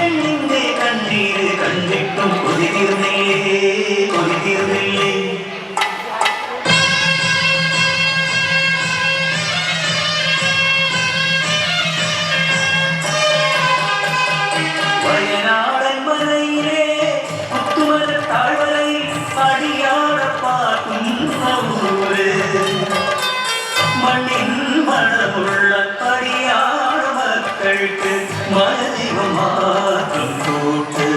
പെണ്ണിന്റെ കണ്ണീര് കണ്ടിട്ടും കൊതി തീർന്നില്ലേ കൊതി തീർന്നില്ലേ വയനാടൻ മലയിലെ കുത്തുമല താഴ്വരയിൽ അടിയാടപ്പാട്ടുന്ന ഊര് മണ്ണിൻ മണമുള്ള അടിയാട മക്കൾക്ക് മലദൈവം മാത്രം കൂട്ട്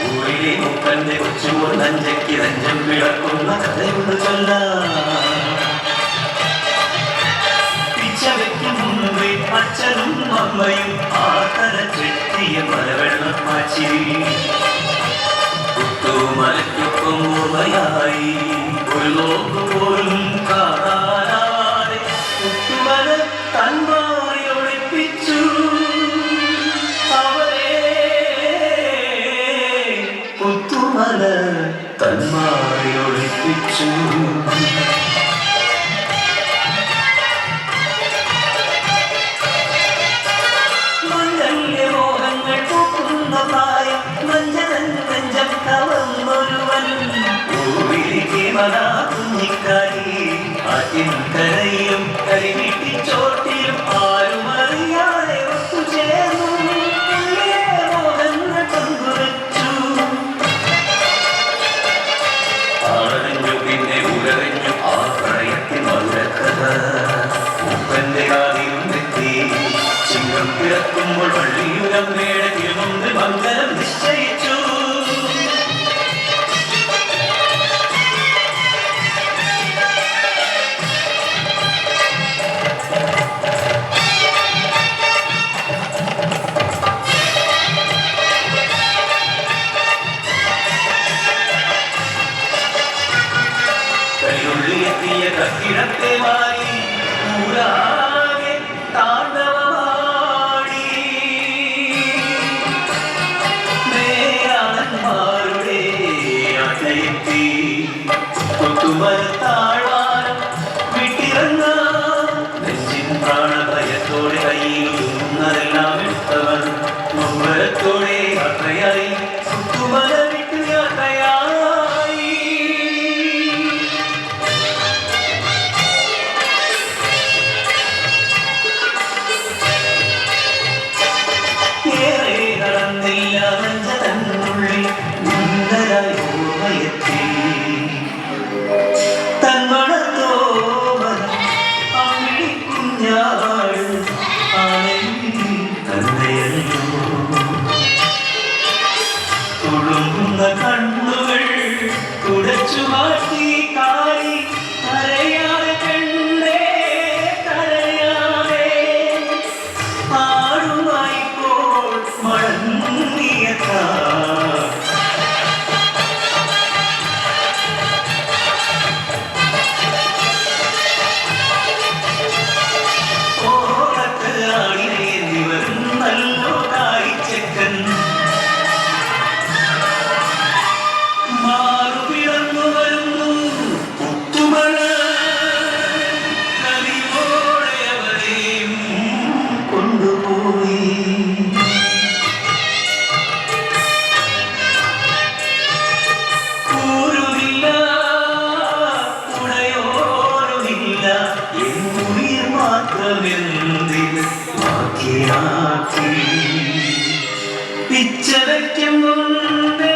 ഊരിലെ മുപ്പന്റെ കൊച്ചുമോൾ നഞ്ചയ്ക്ക് രഞ്ജം വിളക്കുന്ന കഥയുണ്ട് പിച്ചവയ്ക്കും മുമ്പേ അച്ഛനും അമ്മയും ആ തല ചെട്ടിയ മലവെള്ളം മാച്ചി കുത്തുമലയ്ക്കൊപ്പം ഓർമ്മയായി ഒരു നോക്ക് പോലും കാണാനാവാതെ കുത്തുമല തന്മാറി ഒളിപ്പിച്ചു അവരെ കുത്തുമല തന്മാറി ഒളിപ്പിച്ചു മോഹങ്ങൾ പൂക്കുന്ന പ്രായം നെഞ്ചം കവർന്നൊരുവൻ കുഞ്ഞിക്കാരി അതിൻകരയിലും കരിമിട്ടിച്ചോട്ടിലും ആരും അറിയാതെ ഒത്തുചേർന്നു മോഹങ്ങൾ പങ്കുവച്ചു ആറഞ്ഞു പിന്നെ ഉലകഞ്ഞു ആ പ്രളയത്തിൽ മധുരക്കഥ ഉപ്പന്റെ കാതിലും എത്തി ചിങ്കം പിറക്കുമ്പോൾ വള്ളിയുരം മേടകിലുമുണ്ട് മംഗലം നിശ്ചയിച്ചു കൈയുള്ളിലെത്തിയ കത്തിടത്തെ മാറി ൂരാകെ താണ്ഡവമാടി മേലാളന്മാരുടെ അട്ടയെത്തി കുത്തുമല താഴ്വാരം വിട്ടിറങ്ങാൻ നെഞ്ചിൻ പ്രാണഭയത്തോടെ കയ്യിലുന്നതെല്ലാം എടുത്തവർ മുമ്പരത്തോടെ യാത്രയായി കുത്തുമല വിട്ടു യാത്രയായി തുളുമ്പുന്ന കണ്ണുകൾ തുടച്ചു മാറ്റി കാരി കരയാതെ പെണ്ണേ കരയാതെ ആടുമായിപ്പോൾ മടങ്ങിയ ഓടത്ത് ആടിനേന്തി വരും നല്ലോ കായിച്ചക്കൻ മാറുപിറന്നു വരുന്നു പുത്തുമല കലിയോടെ അവരെയും കൊണ്ടുപോയി കൂരുമില്ല ഉടയോരുമില്ല എന്നുയിർ മാത്രമെന്തിൽ ബാക്കിയാക്കി പിച്ചവയ്ക്കും മുമ്പേ